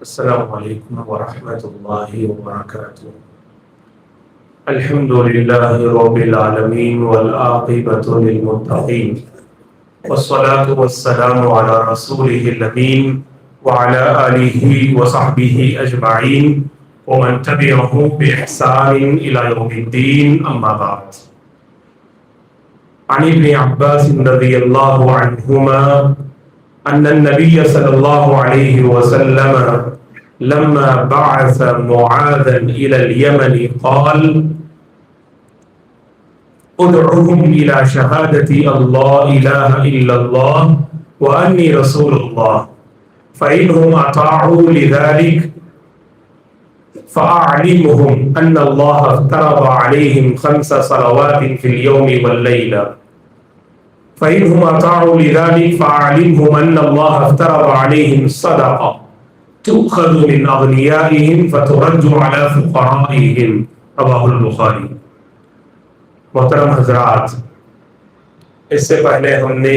السلام علیکم ورحمۃ اللہ وبرکاتہ۔ الحمد للہ رب العالمین والعاقبۃ للمتقین والصلاة والسلام علی رسولہ الامین وعلی آلہ وصحبہ اجمعین ومن تبعہ بإحسان الی یوم الدین، اما بعد۔ عن ابن عباس رضی اللہ عنہما ان النبی صلی اللہ علیہ وسلم لما بعث معاذا إلى اليمن قال ادعوهم إلى شهادة الله إله إلا الله وأني رسول الله فإنهم أطاعوا لذلك فأعلمهم أن الله افترض عليهم 5 صلوات في اليوم والليلة فإنهم أطاعوا لذلك فأعلمهم أن الله افترض عليهم صدقة تؤخذ من اغنیائهم فترد على فقرائهم، رواہ البخاری۔ محترم حضرات، اس سے پہلے ہم نے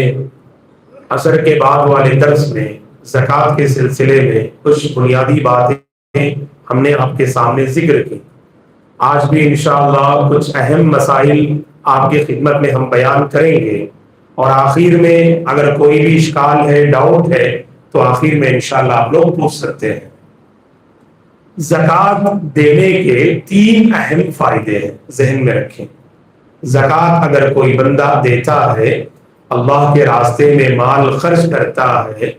عصر کے بعد والے درس میں زکوٰۃ کے سلسلے میں کچھ بنیادی باتیں ہم نے آپ کے سامنے ذکر کی۔ آج بھی انشاءاللہ کچھ اہم مسائل آپ کی خدمت میں ہم بیان کریں گے، اور آخر میں اگر کوئی بھی اشکال ہے، ڈاؤٹ ہے، تو آخر میں انشاءاللہ آپ لوگ پوچھ سکتے ہیں۔ زکوٰۃ دینے کے 3 اہم فائدے ہیں، ذہن میں رکھیں۔ زکوٰۃ اگر کوئی بندہ دیتا ہے، اللہ کے راستے میں مال خرچ کرتا ہے،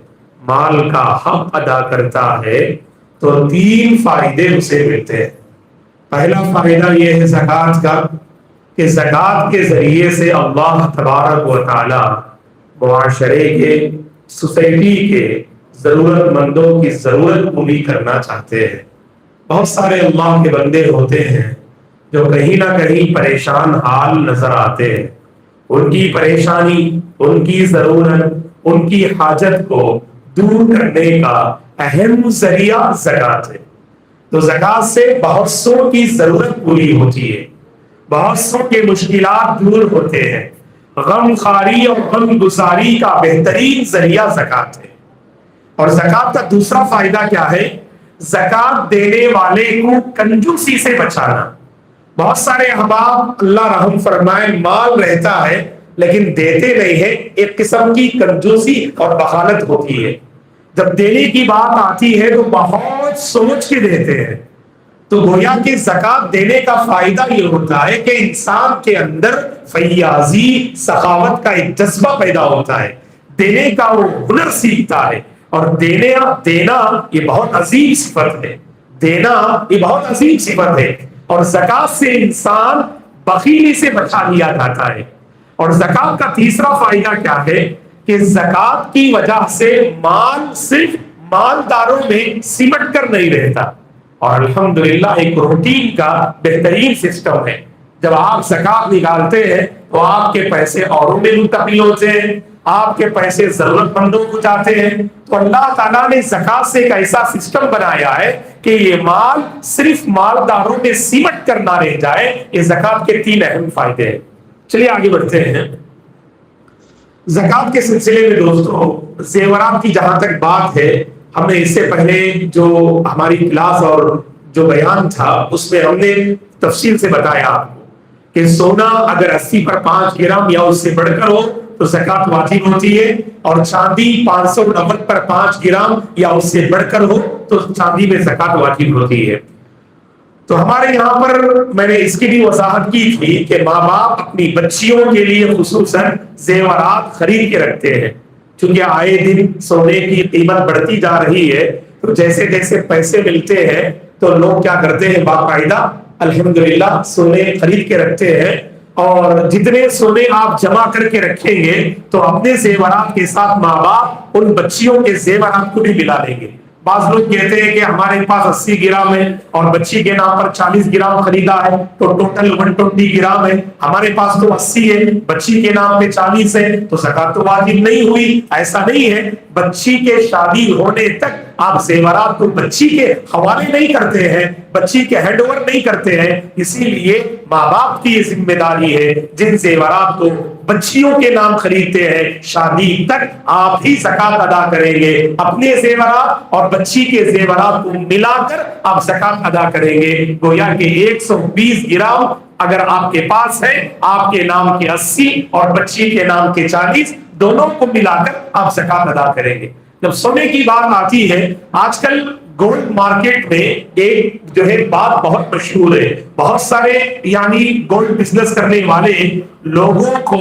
مال کا حق ادا کرتا ہے، تو 3 فائدے اسے ملتے ہیں۔ پہلا فائدہ یہ ہے زکوٰۃ کا کہ زکوٰۃ کے ذریعے سے اللہ تبارک و تعالی معاشرے کے، سوسائٹی کے ضرورت مندوں کی ضرورت پوری کرنا چاہتے ہیں۔ بہت سارے اللہ کے بندے ہوتے ہیں جو کہیں نہ کہیں پریشان حال نظر آتے ہیں۔ ان کی پریشانی، ان کی ضرورت، ان کی حاجت کو دور کرنے کا اہم ذریعہ زکوٰۃ ہے۔ تو زکوٰۃ سے بہت سو کی ضرورت پوری ہوتی ہے، بہت سو کے مشکلات دور ہوتے ہیں۔ غم خواری اور غم گساری کا بہترین ذریعہ زکوٰۃ ہے۔ اور زکوٰۃ کا دوسرا فائدہ کیا ہے؟ زکوٰۃ دینے والے کو کنجوسی سے بچانا۔ بہت سارے احباب، اللہ رحم فرمائے، مال رہتا ہے لیکن دیتے نہیں ہے، ایک قسم کی کنجوسی اور بخالت ہوتی ہے۔ جب دینے کی بات آتی ہے تو بہت سوچ کے دیتے ہیں۔ تو گویا کہ زکوٰۃ دینے کا فائدہ یہ ہوتا ہے کہ انسان کے اندر فیاضی، سخاوت کا ایک جذبہ پیدا ہوتا ہے، دینے کا وہ ہنر سیکھتا ہے۔ اور دینا یہ بہت عظیم صفت ہے، دینا یہ بہت عظیم صفت ہے۔ اور زکوٰۃ سے انسان بخیلی سے بچا لیا جاتا ہے۔ اور زکوٰۃ کا تیسرا فائدہ کیا ہے کہ زکوٰۃ کی وجہ سے مال صرف مالداروں میں سمٹ کر نہیں رہتا، اور الحمدللہ ایک روٹین کا بہترین سسٹم ہے۔ جب آپ زکوٰۃ نکالتے ہیں تو آپ کے پیسے اوروں میں منتقل ہوتے ہیں، آپ کے پیسے ضرورت مندوں کو جاتے ہیں۔ تو اللہ تعالیٰ نے زکوٰۃ سے ایک ایسا سسٹم بنایا ہے کہ یہ مال صرف مالداروں میں سمٹ کر نہ رہ جائے۔ یہ زکوٰۃ کے 3 اہم فائدے ہیں۔ چلیے آگے بڑھتے ہیں۔ زکوٰۃ کے سلسلے میں دوستوں، زیورات کی جہاں تک بات ہے، ہم نے اس سے پہلے جو ہماری کلاس اور جو بیان تھا اس میں ہم نے تفصیل سے بتایا آپ کو کہ سونا اگر 80 پر 5 گرام یا اس سے بڑھ کر ہو تو زکوٰۃ واجب ہوتی ہے، اور چاندی 590 پر 5 گرام یا اس سے بڑھ کر ہو تو چاندی میں زکوٰۃ واجب ہوتی ہے۔ تو ہمارے یہاں پر میں نے اس کی بھی وضاحت کی تھی کہ ماں باپ اپنی بچیوں کے لیے خصوصاً زیورات خرید کے رکھتے ہیں، چونکہ آئے دن سونے کی قیمت بڑھتی جا رہی ہے۔ تو جیسے جیسے پیسے ملتے ہیں تو لوگ کیا کرتے ہیں، باقاعدہ الحمدللہ سونے خرید کے رکھتے ہیں۔ اور جتنے سونے آپ جمع کر کے رکھیں گے تو اپنے زیورات کے ساتھ ماں باپ ان بچیوں کے زیورات کو بھی ملا دیں گے۔ بعض لوگ کہتے ہیں کہ ہمارے پاس 80 گرام ہے اور بچی کے نام پر 40 گرام خریدا ہے تو ٹوٹل 120 گرام ہے، ہمارے پاس تو 80 ہے، بچی کے نام پہ 40 ہے، تو زکوٰۃ تو واجب نہیں ہوئی۔ ایسا نہیں ہے، بچی کے شادی ہونے تک آپ زیورات کو بچی کے حوالے نہیں کرتے ہیں، بچی کے ہینڈ اوور نہیں کرتے ہیں۔ اسی لیے ماں باپ کی یہ ذمہ داری ہے جن زیورات کو بچیوں کے نام خریدتے ہیں، شادی تک آپ ہی زکات ادا کریں گے، اپنے زیورات اور بچی کے زیورات کو ملا کر آپ زکات ادا کریں گے۔ گویا کہ 120 گرام اگر آپ کے پاس ہے، آپ کے نام کے 80 اور بچی کے نام کے 40، دونوں کو ملا کر آپ زکات ادا کریں گے۔ جب سونے کی بات آتی ہے، آج کل گولڈ مارکیٹ میں ایک جو ہے بات بہت مشہور ہے، بہت سارے یعنی گولڈ بزنس کرنے والے لوگوں کو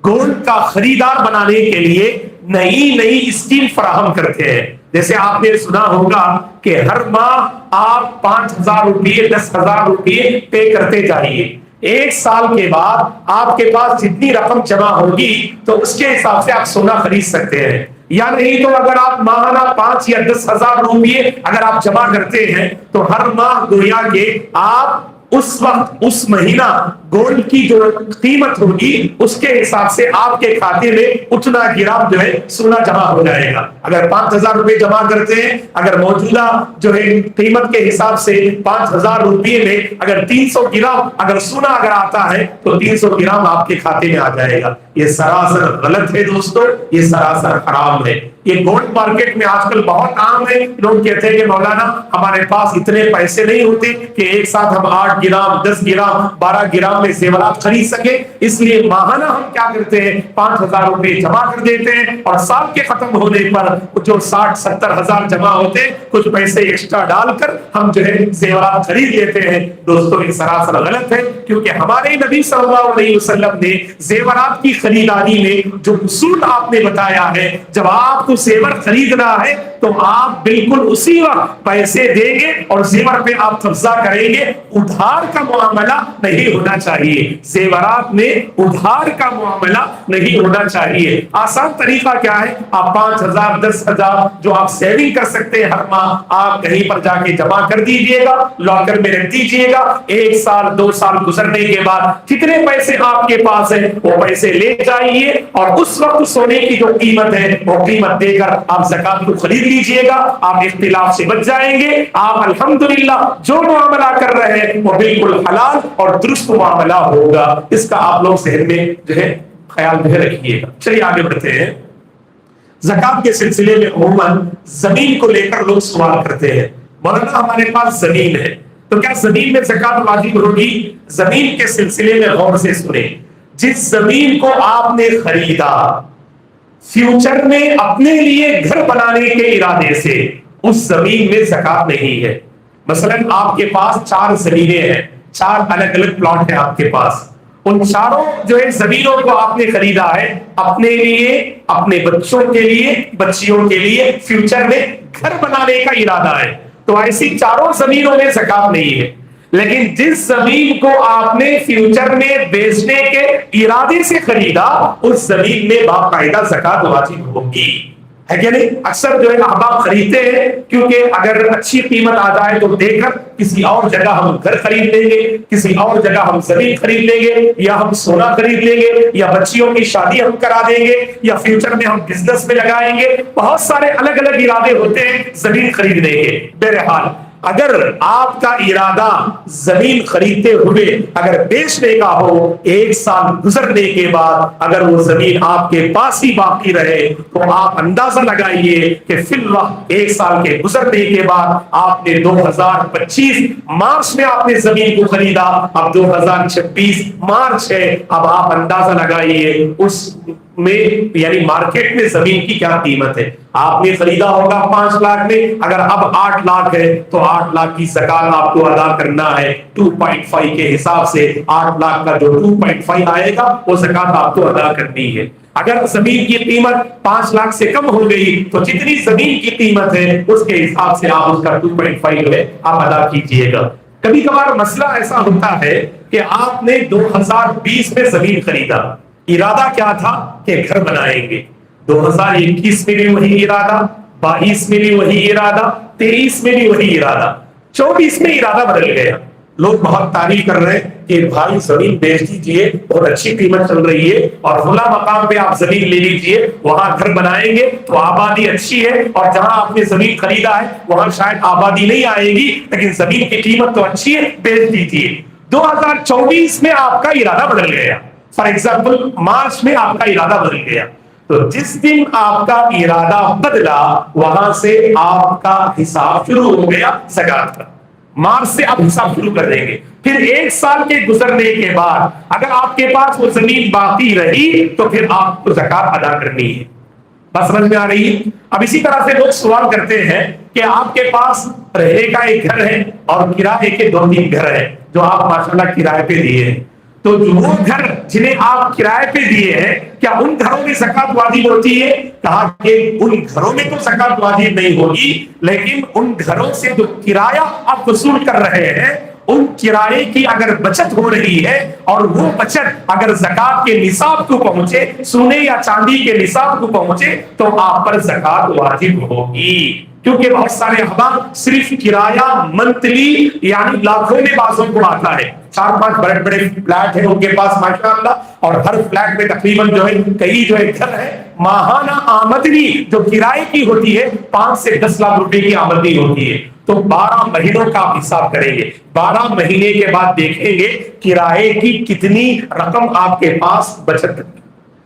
گولڈ کا خریدار بنانے کے لیے نئی نئی اسکیم فراہم کرتے ہیں۔ جیسے آپ نے سنا ہوگا کہ ہر ماہ آپ 5,000 روپئے 10,000 روپئے پے کرتے جائیے، ایک سال کے بعد آپ کے پاس جتنی رقم جمع ہوگی تو اس کے حساب سے آپ سونا خرید سکتے ہیں، یا نہیں تو اگر آپ ماہانہ 5 یا 10,000 روپئے اگر آپ جمع کرتے ہیں تو ہر ماہ گویا کہ آپ اس وقت اس مہینہ گولڈ کی جو قیمت ہوگی اس کے حساب سے آپ کے کھاتے میں اتنا گرام جو ہے سونا جمع ہو جائے گا۔ اگر 5,000 روپے جمع کرتے ہیں، اگر موجودہ جو ہے قیمت کے حساب سے 5,000 روپے میں اگر 300 گرام اگر سونا اگر آتا ہے تو 300 گرام آپ کے کھاتے میں آ جائے گا۔ یہ سراسر غلط ہے دوستو، یہ سراسر حرام ہے۔ یہ گولڈ مارکیٹ میں آج کل بہت عام ہے، لوگ کہتے ہیں کہ مولانا ہمارے پاس اتنے پیسے نہیں ہوتے کہ ایک ساتھ ہم 8 گرام 10 گرام 12 گرام میں زیورات خرید سکے، اس لیے ماہانہ ہم کیا کرتے ہیں 5,000 روپے جمع کر دیتے ہیں اور سال کے ختم ہونے پر جو 60-70 ہزار جمع ہوتے ہیں کچھ پیسے ایکسٹرا ڈال کر ہم جو ہے زیورات خرید لیتے ہیں۔ دوستو یہ سراسر غلط ہے، کیونکہ ہمارے نبی صلی اللہ علیہ وسلم نے زیورات کی خریداری میں جو اصول آپ نے بتایا ہے، جب آپ کو زیور خریدنا ہے تو آپ بالکل اسی وقت پیسے دیں گے اور زیور پہ آپ قبضہ کریں گے، ادھار کا معاملہ نہیں ہونا چاہیے، زیورات میں ادھار کا معاملہ نہیں ہونا چاہیے۔ آسان طریقہ کیا ہے؟ آپ 5,000 10,000 جو آپ سیونگ کر سکتے ہیں ہر ماہ، آپ کہیں پر جا کے جمع کر دیجئے گا، لاکر میں رکھ دیجئے گا، 1 سال 2 سال گزرنے کے بعد کتنے پیسے آپ کے پاس ہیں وہ پیسے لے جائیے اور اس وقت سونے کی جو قیمت ہے وہ قیمت دے کر آپ زکات کو خرید لیجئے گا، آپ اختلاف سے بچ جائیں گے۔ آپ الحمدللہ جو معاملہ کر رہے ہیں وہ بالکل حلال اور درست معاملہ ہوگا۔ اس کا آپ لوگ ذہن میں جو ہے خیال جو ہے رکھیے گا۔ چلیے آگے بڑھتے ہیں۔ زکات کے سلسلے میں عموماً زمین کو لے کر لوگ سوال کرتے ہیں، مولانا ہمارے پاس زمین ہے تو کیا زمین میں زکات واجب ہوگی؟ زمین کے سلسلے میں غور سے سنیں۔ جس زمین کو آپ نے خریدا فیوچر میں اپنے لیے گھر بنانے کے ارادے سے، اس زمین میں زکات نہیں ہے۔ مثلا آپ کے پاس 4 زمینیں ہیں، 4 الگ الگ پلاٹ ہیں آپ کے پاس، ان چاروں جو ہے زمینوں کو آپ نے خریدا ہے اپنے لیے، اپنے بچوں کے لیے، بچیوں کے لیے فیوچر میں گھر بنانے کا ارادہ ہے، تو ایسی چاروں زمینوں میں زکات نہیں ہے۔ لیکن جس زمین کو آپ نے فیوچر میں بیچنے کے ارادے سے خریدا اس زمین میں باقاعدہ زکات واجب ہوگی، ہے کہ نہیں؟ اکثر جو ہے احباب خریدتے ہیں کیونکہ اگر اچھی قیمت آ جائے تو دے کر کسی اور جگہ ہم گھر خرید لیں گے، کسی اور جگہ ہم زمین خرید لیں گے، یا ہم سونا خرید لیں گے، یا بچیوں کی شادی ہم کرا دیں گے، یا فیوچر میں ہم بزنس میں لگائیں گے۔ بہت سارے الگ الگ ارادے ہوتے ہیں زمین خریدنے کے۔ بہرحال اگر آپ کا ارادہ زمین خریدتے ہوئے اگر بیچنے کا ہو، 1 سال گزرنے کے بعد اگر وہ زمین آپ کے پاس ہی باقی رہے تو آپ اندازہ لگائیے کہ فی الوقت 1 سال کے گزرنے کے بعد آپ نے 2025 مارچ میں آپ نے زمین کو خریدا، اب 2026 مارچ ہے، اب آپ اندازہ لگائیے اس میں یعنی مارکیٹ میں زمین کی کیا قیمت ہے۔ آپ نے خریدا ہوگا 5 لاکھ میں، اگر اب 8 لاکھ ہے تو 8 لاکھ کی زکات آپ کو ادا کرنا ہے 2.5 کے حساب سے۔ 8 لاکھ کا جو 2.5 آئے گا وہ زکات آپ کو ادا کرنی ہے۔ اگر زمین کی قیمت 5 لاکھ سے کم ہو گئی تو جتنی زمین کی قیمت ہے اس کے حساب سے آپ اس کا 2.5 جو ہے آپ ادا کیجئے گا۔ کبھی کبھار مسئلہ ایسا ہوتا ہے کہ آپ نے 2020 میں زمین خریدا، ارادہ کیا تھا کہ گھر بنائیں گے، 2021 میں بھی وہی ارادہ، 22 میں بھی وہی ارادہ، 23 میں بھی وہی ارادہ، 24 میں ارادہ بدل گیا۔ لوگ بہت تعریف کر رہے ہیں کہ بھائی زمین بیچ دیجئے، بہت اچھی قیمت چل رہی ہے اور فلاں مقام پہ آپ زمین لے لیجئے، وہاں گھر بنائیں گے تو آبادی اچھی ہے، اور جہاں آپ نے زمین خریدا ہے وہاں شاید آبادی نہیں آئے گی لیکن زمین کی قیمت تو اچھی ہے، بیچ دیجئے۔ 2024 میں آپ کا ارادہ بدل گیا، فار ایگزامپل مارچ میں آپ کا ارادہ بدل گیا، تو جس دن آپ کا ارادہ بدلا وہاں سے آپ کا حساب شروع ہو گیا زکات کا، مارچ سے آپ حساب شروع کر دیں گے۔ پھر 1 سال کے گزرنے کے بعد اگر آپ کے پاس وہ زمین باقی رہی تو پھر آپ کو زکات ادا کرنی ہے۔ بس سمجھ میں آ رہی ہے؟ اب اسی طرح سے لوگ سوال کرتے ہیں کہ آپ کے پاس رہنے کا ایک گھر ہے اور کرائے کے 2-3 گھر ہیں جو آپ ماشاءاللہ کرائے پہ دیے ہیں، تو وہ گھر جنہیں آپ کرائے پہ دیے ہیں کیا ان گھروں میں زکات واجب ہوتی ہے؟ کہا کہ ان گھروں میں تو زکات واجب نہیں ہوگی، لیکن ان گھروں سے جو کرایہ آپ وصول کر رہے ہیں ان کرائے کی اگر بچت ہو رہی ہے اور وہ بچت اگر زکات کے نصاب کو پہنچے، سونے یا چاندی کے نصاب کو پہنچے، تو آپ پر زکات واجب ہوگی۔ کیونکہ بہت سارے احباب صرف کرایہ منتلی یعنی لاکھوں میں بازوں کو آتا ہے، 4-5 بڑے بڑے فلیٹ ہیں ان کے پاس ماشاءاللہ، اور ہر فلیٹ میں تقریباً جو ہے کئی جو ہے گھر ہے، ماہانہ آمدنی جو کرائے کی ہوتی ہے 5 سے 10 لاکھ روپے کی آمدنی ہوتی ہے۔ تو 12 مہینوں کا آپ حساب کریں گے، 12 مہینے کے بعد دیکھیں گے کرائے کی کتنی رقم آپ کے پاس بچت،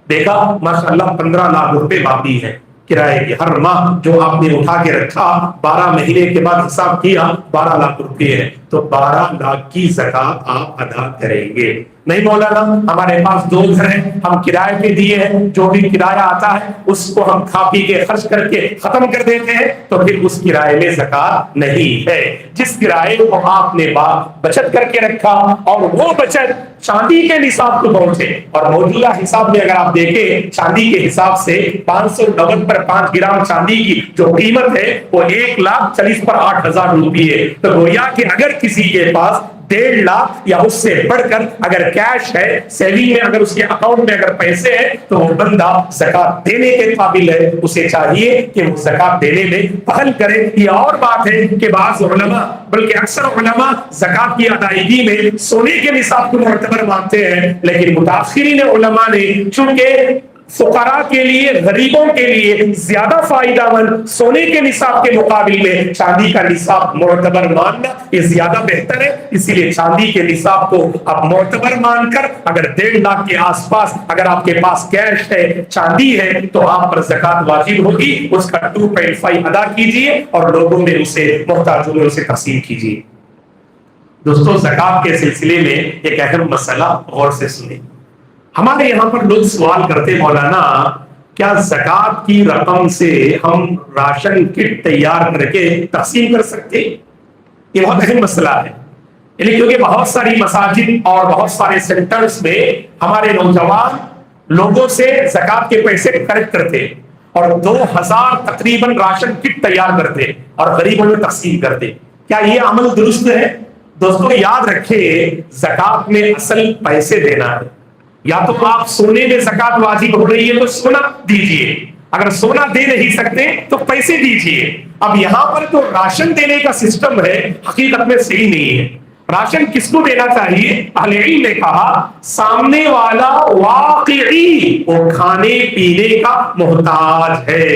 دیکھا ماشاءاللہ 15 لاکھ روپے باقی ہے کرائے کے، ہر ماہ جو آپ نے اٹھا کے رکھا 12 مہینے کے بعد حساب کیا 12 لاکھ روپے ہے، تو 12 لاکھ کی زکات آپ ادا کریں گے۔ نہیں مولانا ہمارے پاس 2 گھر ہیں، ہم کرائے پہ دیے ہیں، جو بھی کرایہ آتا ہے اس کو ہم کھا پی کے خرچ کر کے ختم کر دیتے ہیں، تو پھر اس کرائے میں زکات نہیں ہے۔ جس کرائے کو آپ نے بچت کر کے رکھا اور وہ بچت چاندی کے نصاب کو پہنچے، اور موجودہ حساب میں اگر آپ دیکھیں چاندی کے حساب سے 590 پر 5 گرام چاندی کی جو قیمت ہے وہ 1,40,000 پر 8,000 روپے ہے، تو گویا کہ اگر کسی کے پاس 1.5 لاکھ یا اس سے بڑھ کر اگر کیش ہے، سیونگ میں اگر اس کے اکاؤنٹ میں اگر پیسے ہیں، تو وہ بندہ زکات دینے کے قابل ہے، اسے چاہیے کہ وہ زکات دینے میں پہل کرے۔ یہ اور بات ہے کہ بعض علماء بلکہ اکثر علماء زکات کی ادائیگی میں سونے کے نصاب کو معتبر مانتے ہیں، لیکن متاخرین علماء نے چونکہ فقراء کے لیے، غریبوں کے لیے زیادہ فائدہ مند سونے کے نصاب کے مقابل میں چاندی کا نصاب معتبر ماننا یہ زیادہ بہتر ہے، اسی لیے چاندی کے نصاب کو آپ معتبر مان کر اگر 1.5 لاکھ کے آس پاس اگر آپ کے پاس کیش ہے، چاندی ہے، تو آپ پر زکات واجب ہوگی، اس کا 2.5 ادا کیجئے اور لوگوں میں اسے محتاجوں میں اسے تقسیم کیجئے۔ دوستو زکات کے سلسلے میں ایک اہم مسئلہ غور سے سنیں۔ ہمارے یہاں پر لوگ سوال کرتے مولانا کیا زکات کی رقم سے ہم راشن کٹ تیار کر کے تقسیم کر سکتے؟ یہ بہت اہم مسئلہ ہے، یعنی کیونکہ بہت ساری مساجد اور بہت سارے سینٹرز میں ہمارے نوجوان لوگوں سے زکات کے پیسے کلیکٹ کرتے اور 2000 تقریباً راشن کٹ تیار کرتے اور غریبوں میں تقسیم کرتے۔ کیا یہ عمل درست ہے؟ دوستو یاد رکھیں زکات میں اصل پیسے دینا ہے، یا تو آپ سونے میں زکات واجب ہو رہی ہے تو سونا دیجئے، اگر سونا دے نہیں سکتے تو پیسے دیجئے۔ اب یہاں پر تو راشن دینے کا سسٹم ہے حقیقت میں صحیح نہیں ہے۔ راشن کس کو دینا چاہیے؟ اہل علم نے کہا سامنے والا واقعی وہ کھانے پینے کا محتاج ہے،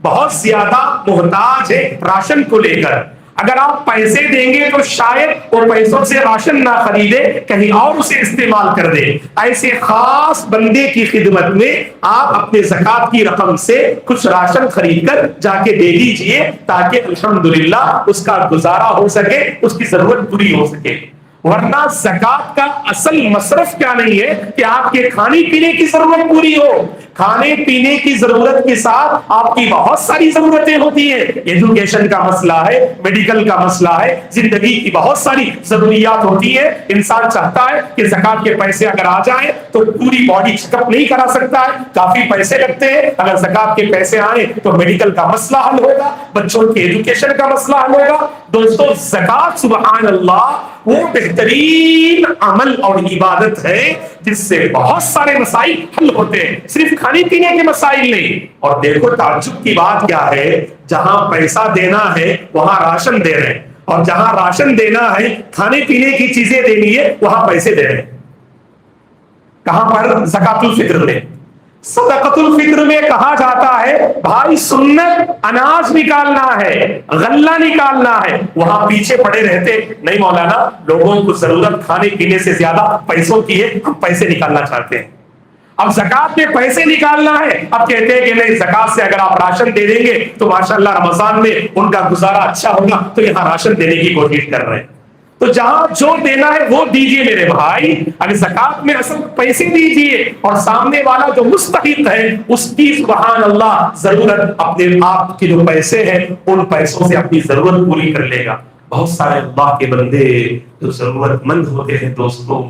بہت زیادہ محتاج ہے راشن کو لے کر۔ اگر آپ پیسے دیں گے تو شاید وہ پیسوں سے راشن نہ خریدے، کہیں اور اسے استعمال کر دے۔ ایسے خاص بندے کی خدمت میں آپ اپنے زکات کی رقم سے کچھ راشن خرید کر جا کے دے دیجئے تاکہ الحمدللہ اس کا گزارا ہو سکے، اس کی ضرورت پوری ہو سکے۔ ورنہ زکات کا اصل مصرف کیا نہیں ہے کہ آپ کے کھانے پینے کی ضرورت پوری ہو۔ کھانے پینے کی ضرورت کے ساتھ آپ کی بہت ساری ضرورتیں ہوتی ہیں، ایجوکیشن کا مسئلہ ہے، میڈیکل کا مسئلہ ہے، زندگی کی بہت ساری ضروریات ہوتی ہیں۔ انسان چاہتا ہے کہ زکات کے پیسے اگر آ جائیں تو پوری باڈی چیک اپ نہیں کرا سکتا ہے، کافی پیسے لگتے ہیں۔ اگر زکات کے پیسے آئیں تو میڈیکل کا مسئلہ حل ہوگا، بچوں کے ایجوکیشن کا مسئلہ حل ہوگا۔ دوستو زکات سبحان اللہ وہ بہترین عمل اور عبادت ہے جس سے بہت سارے مسائل حل ہوتے ہیں، صرف کھانے پینے کے مسائل نہیں۔ اور دیکھو تعجب کی بات کیا ہے، جہاں پیسہ دینا ہے وہاں راشن دے رہے ہیں، اور جہاں راشن دینا ہے کھانے پینے کی چیزیں دینی ہے وہاں پیسے دے رہے ہیں۔ کہاں پر؟ زکات الفطر میں۔ صدقۃ الفطر میں کہا جاتا ہے بھائی سنت اناج نکالنا ہے، غلہ نکالنا ہے، وہاں پیچھے پڑے رہتے نہیں مولانا لوگوں کو ضرورت کھانے پینے سے زیادہ پیسوں کی ہے، ہم پیسے نکالنا چاہتے ہیں۔ اب زکات میں پیسے نکالنا ہے، اب کہتے ہیں کہ نہیں زکات سے اگر آپ راشن دے دیں گے تو ماشاءاللہ رمضان میں ان کا گزارا اچھا ہوگا، تو یہاں راشن دینے کی کوشش کر رہے ہیں۔ تو جہاں جو دینا ہے وہ دیجئے میرے بھائی، اگر زکات میں اصل پیسے دیجئے، اور سامنے والا جو مستحق ہے اس کی سبحان اللہ ضرورت اپنے آپ کے جو پیسے ہیں ان پیسوں سے اپنی ضرورت پوری کر لے گا۔ بہت سارے اللہ کے بندے جو ضرورت مند ہوتے ہیں دوستوں،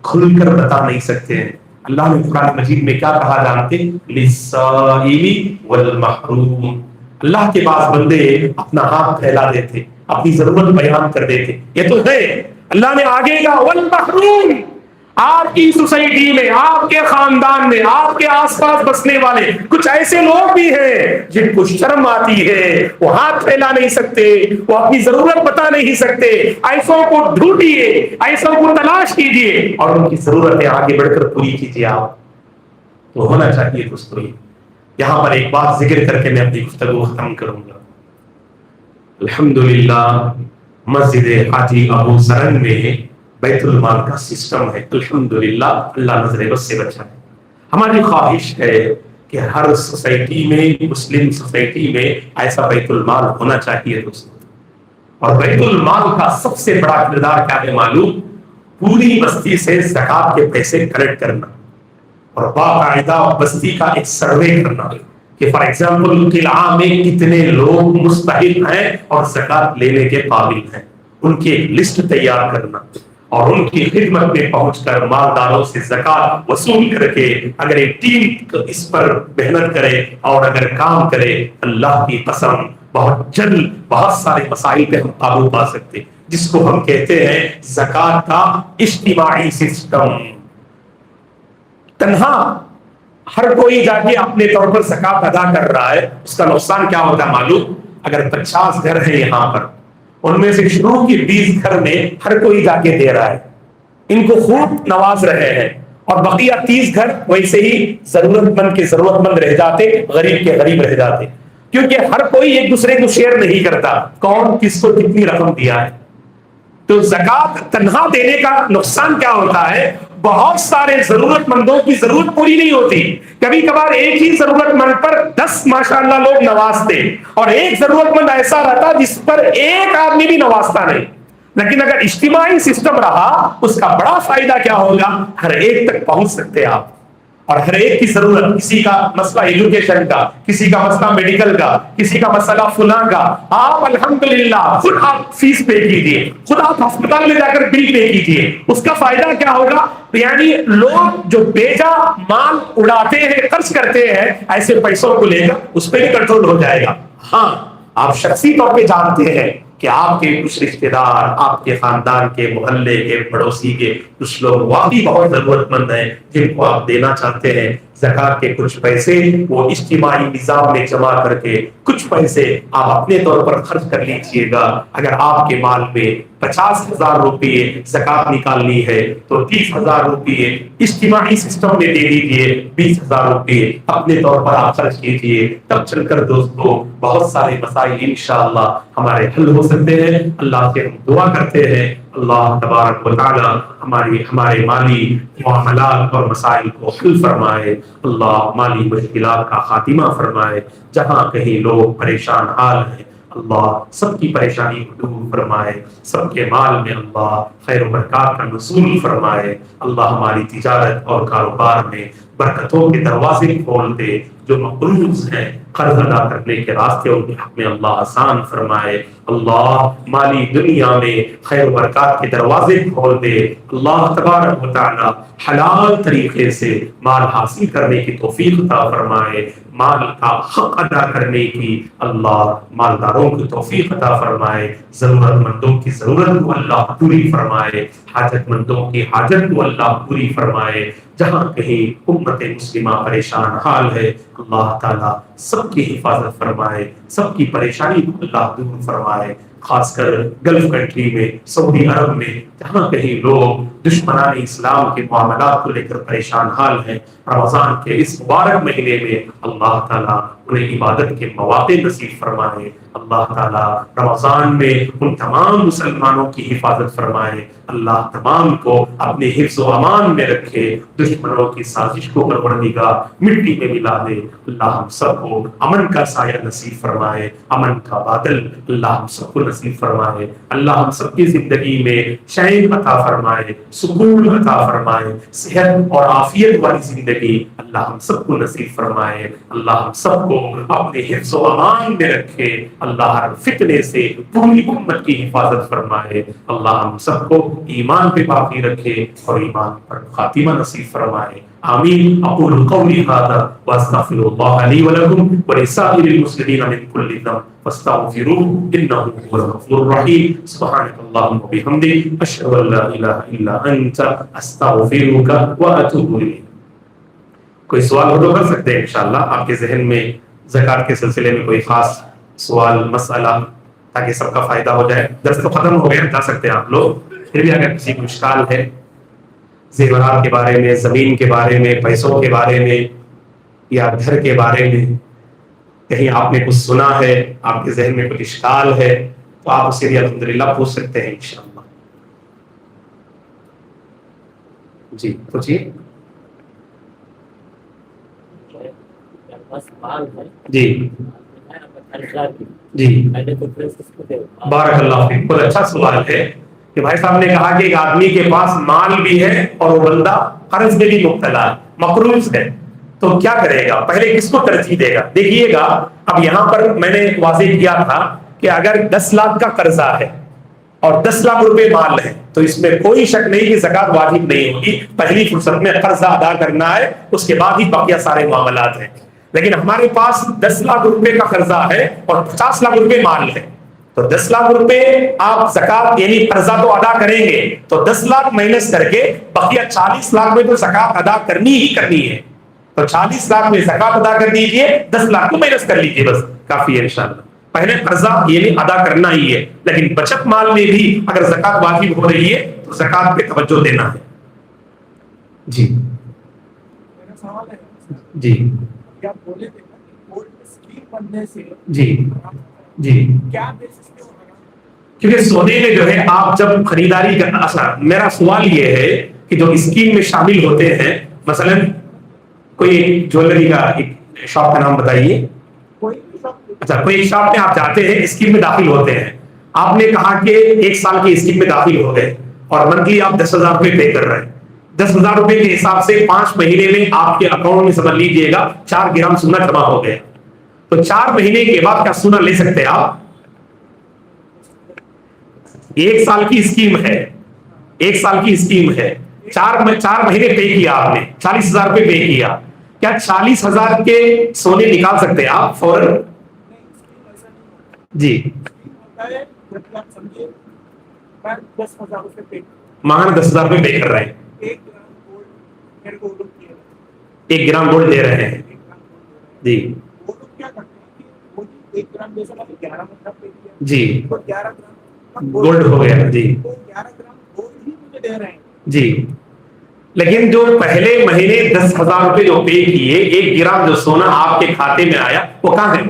کھل کر بتا نہیں سکتے ہیں۔ اللہ نے قرآن مجید میں کیا کہا جانتے؟ للسائل والمحروم۔ اللہ کے پاس بندے اپنا ہاتھ پھیلا دیتے، اپنی ضرورت بیان کر دیتے، یہ تو ہے۔ اللہ نے آگے کہا والمحروم، آپ کی سوسائٹی میں، آپ کے خاندان میں، آپ کے آس پاس بسنے والے کچھ ایسے لوگ بھی ہیں جن کو شرم آتی ہے، وہ ہاتھ پھیلا نہیں سکتے، وہ اپنی ضرورت بتا نہیں سکتے۔ ایسوں کو ڈھونڈیے، ایسوں کو تلاش کیجیے اور ان کی ضرورتیں آگے بڑھ کر پوری کیجیے۔ آپ تو ہونا چاہیے دوستوں۔ یہاں پر ایک بات ذکر کر کے میں اپنی گفتگو ختم کروں گا۔ الحمدللہ مسجد حاجی ابو سرنگ میں بیت المال کا سسٹم ہے، الحمدللہ، اللہ نظر بد سے بچا ہے۔ ہماری خواہش ہے کہ ہر سوسائٹی میں، مسلم سوسائٹی میں ایسا بیت المال ہونا چاہیے دوستوں۔ اور بیت المال کا سب سے بڑا کردار کیا ہے معلوم؟ پوری بستی سے زکات کے پیسے کلیکٹ کرنا اور باقاعدہ بستی کا ایک سروے کرنا کہ فار ایگزامپل قلعہ میں کتنے لوگ مستحق ہیں اور زکات لینے کے قابل ہیں، ان کی ایک لسٹ تیار کرنا اور ان کی خدمت میں پہنچ کر مالداروں سے زکات وصول کر کے اگر ایک ٹیم اس پر محنت کرے اور اگر کام کرے، اللہ کی قسم بہت جلد بہت سارے مسائل پہ ہم قابو پا سکتے، جس کو ہم کہتے ہیں زکات کا اجتماعی سسٹم۔ تنہا ہر کوئی جا کے اپنے طور پر زکات ادا کر رہا ہے، اس کا نقصان کیا ہوتا ہے معلوم؟ اگر 50 گھر ہیں یہاں پر، ان میں سے شروع کی 20 گھر میں ہر کوئی جا کے دے رہا ہے، ان کو خوب نواز رہے ہیں، اور بقیہ 30 گھر ویسے ہی ضرورت مند کے ضرورت مند رہ جاتے، غریب کے غریب رہ جاتے، کیونکہ ہر کوئی ایک دوسرے کو شیئر نہیں کرتا کون کس کو کتنی رقم دیا ہے۔ تو زکات تنہا دینے کا نقصان کیا ہوتا ہے؟ بہت سارے ضرورت مندوں کی ضرورت پوری نہیں ہوتی، کبھی کبھار ایک ہی ضرورت مند پر 10 ماشاءاللہ لوگ نوازتے، اور ایک ضرورت مند ایسا رہتا جس پر ایک آدمی بھی نوازتا نہیں۔ لیکن اگر اجتماعی سسٹم رہا، اس کا بڑا فائدہ کیا ہوگا؟ ہر ایک تک پہنچ سکتے آپ، اور ہر ایک کی ضرورت، کسی کا مسئلہ ایجوکیشن کا، کسی کا مسئلہ میڈیکل کا، کسی کا مسئلہ فلاں کا، آپ الحمدللہ خود آپ فیس پے کیجئے، خود آپ ہسپتال میں جا کر بل پے کیجئے۔ اس کا فائدہ کیا ہوگا؟ یعنی لوگ جو بیجا مال اڑاتے ہیں، خرچ کرتے ہیں، ایسے پیسوں کو لے کر اس پہ بھی کنٹرول ہو جائے گا۔ ہاں آپ شخصی طور پہ جانتے ہیں کہ آپ کے کچھ رشتہ دار، آپ کے خاندان کے، محلے کے، پڑوسی کے کچھ لوگ واقعی بہت ضرورت مند ہیں جن کو آپ دینا چاہتے ہیں زکات کے کچھ پیسے، وہ اجتماعی نظام میں جمع کر کے کچھ پیسے آپ اپنے طور پر خرچ کر لیجیے گا۔ اگر آپ کے مال میں 50,000 روپے زکات نکالنی ہے تو 30,000 روپے اجتماعی سسٹم میں دے دیجیے، 20,000 روپے اپنے طور پر آپ خرچ کیجیے، تب چل کر دوستوں بہت سارے مسائل انشاءاللہ ہمارے حل ہو سکتے ہیں۔ اللہ سے ہم دعا کرتے ہیں اللہ تبارک و تعالی ہمارے مالی معاملات اور مسائل کو حل فرمائے، اللہ مالی مشکلات کا خاتمہ فرمائے، جہاں کہیں لوگ پریشان حال ہیں اللہ سب کی پریشانی کو دور فرمائے، سب کے مال میں اللہ خیر و برکات کا نزول فرمائے، اللہ ہماری تجارت اور کاروبار میں برکتوں کے دروازے کھول دے، جو مقروض ہیں قرض ادا کرنے کے راستے ان کے حق میں اللہ آسان فرمائے، اللہ مالی دنیا میں خیر و برکات کے دروازے کھول دے، اللہ تبارک و تعالی حلال طریقے سے مال حاصل کرنے کی توفیق عطا فرمائے، مال کا حق ادا کرنے کی اللہ مالداروں کو توفیق عطا فرمائے، ضرورت مندوں کی ضرورت کو اللہ پوری فرمائے، حاجت مندوں کی حاجت کو اللہ پوری فرمائے، جہاں کہیں امت مسلمہ پریشان حال ہے اللہ تعالیٰ سب کی حفاظت فرمائے، سب کی پریشانی کو اللہ دور فرمائے۔ خاص کر گلف کنٹری میں، سعودی عرب میں، جہاں کہیں لوگ دشمنان اسلام کے معاملات کو لے کر پریشان حال ہیں، رمضان کے اس مبارک مہینے میں اللہ تعالیٰ انہیں عبادت کے مواقع نصیب فرمائے، اللہ تعالیٰ رمضان میں ان تمام مسلمانوں کی حفاظت فرمائے، اللہ تمام کو اپنے حفظ و امان میں رکھے، دشمنوں کی سازش کو پروردگار مٹی میں ملا دے، اللہ ہم سب کو امن کا سایہ نصیب فرمائے، امن کا بادل اللہ ہم سب کو نصیب فرمائے، اللہ ہم سب کی زندگی میں چین عطا فرمائے، سکون عطا فرمائے، صحت اور عافیت والی زندگی اللہ ہم سب کو نصیب فرمائے، اللہ ہم سب کو اپنے حفظ و امان میں رکھے، اللہ ہر فتنے سے پوری امت کی حفاظت فرمائے، اللہ ہم سب کو ایمان پہ باقی رکھے اور ایمان پر خاتمہ نصیب فرمائے، آمین۔ اقول قولی ھذا واستغفر اللہ لی ولکم ولسائر المسلمین من کل ذنب فاستغفروہ انہ هو الغفور الرحیم۔ سبحانک اللہم وبحمدک اشہد ان لا الہ الا انت استغفرک واتوب الیک۔ کوئی سوال ہو تو کر سکتے ہیں انشاءاللہ، آپ کے ذہن میں زکوٰۃ کے سلسلے میں کوئی خاص سوال مسئلہ، تاکہ سب کا فائدہ ہو جائے۔ درس تو ختم ہو گیا، جا سکتے ہیں آپ لوگ، پھر بھی اگر کسی کو اشکال ہے زیورات کے بارے میں، زمین کے بارے میں، پیسوں کے بارے میں یا گھر کے بارے میں، کہیں آپ نے کچھ سنا ہے، آپ کے ذہن میں کچھ اشکال ہے، تو آپ اسے بھی الحمدللہ پوچھ سکتے ہیں انشاءاللہ۔ جی پوچھیے۔ جی جی بارک اللہ فیک، بہت اچھا سوال ہے کہ بھائی صاحب نے کہا کہ ایک آدمی کے پاس مال بھی ہے اور وہ بندہ قرض میں بھی مبتلا ہے، مقروض ہے، تو کیا کرے گا؟ پہلے کس کو ترجیح دے گا؟ دیکھیے گا، اب یہاں پر میں نے واضح کیا تھا کہ اگر 10 لاکھ کا قرضہ ہے اور 10 لاکھ روپے مال ہے تو اس میں کوئی شک نہیں کہ زکوٰۃ واجب نہیں ہوگی، پہلی فرصت میں قرضہ ادا کرنا ہے، اس کے بعد ہی باقی سارے معاملات ہیں۔ لیکن ہمارے پاس 10 لاکھ روپے کا قرضہ ہے اور 50 لاکھ روپے مال ہے، تو 10 لاکھ روپے آپ زکوٰۃ یعنی قرضہ تو ادا کریں گے، تو 10 لاکھ مائنس کر کے بقیہ 40 لاکھ میں تو زکوٰۃ ادا کرنی ہی کرنی ہے، تو 40 لاکھ میں زکوٰۃ ادا کر دیجئے، 10 لاکھ کو مائنس کر لیجئے، بس کافی ہے انشاءاللہ۔ پہلے قرضہ یعنی ادا کرنا ہی ہے، لیکن بچت مال میں بھی اگر زکوٰۃ واجب ہو رہی ہے تو زکوٰۃ پہ توجہ دینا ہے۔ جی میرا سوال ہے جی کیا بولے تھے گولڈ اسکیم بننے سے جی جی کیا بیسس پہ ہوگا؟ کیونکہ سونے میں جو ہے آپ جب خریداری کرنا، اچھا میرا سوال یہ ہے کہ جو اسکیم میں شامل ہوتے ہیں، مثلا کوئی جویلری کا ایک شاپ کا نام بتائیے، کوئی بھی شاپ، اچھا کوئی ایک شاپ میں آپ جاتے ہیں، اسکیم میں داخل ہوتے ہیں، آپ نے کہا کہ 1 سال کی اسکیم میں داخل ہو گئے اور منتھلی آپ 10,000 روپے پے کر رہے ہیں، 10,000 روپے کے حساب سے 5 مہینے میں آپ کے اکاؤنٹ میں سمجھ لیجیے گا 4 گرام سونا جمع ہو گیا، تو 4 مہینے کے بعد کیا سونا لے سکتے ہیں آپ؟ 1 سال کی اسکیم ہے، 1 سال کی اسکیم ہے، 4 مہینے پے کیا آپ نے، 40,000 روپے پے کیا، کیا 40,000 کے سونے نکال سکتے ہیں آپ فوراً؟ جی ماہانہ 10,000 روپے پے کر رہے ہیں، 1 گرام گولڈ دے رہے ہیں، جی جی گولڈ ہو گیا، جی جی، لیکن جو پہلے مہینے 10,000 روپے جو پے کیے، 1 گرام جو سونا آپ کے کھاتے میں آیا وہ کہاں ہے؟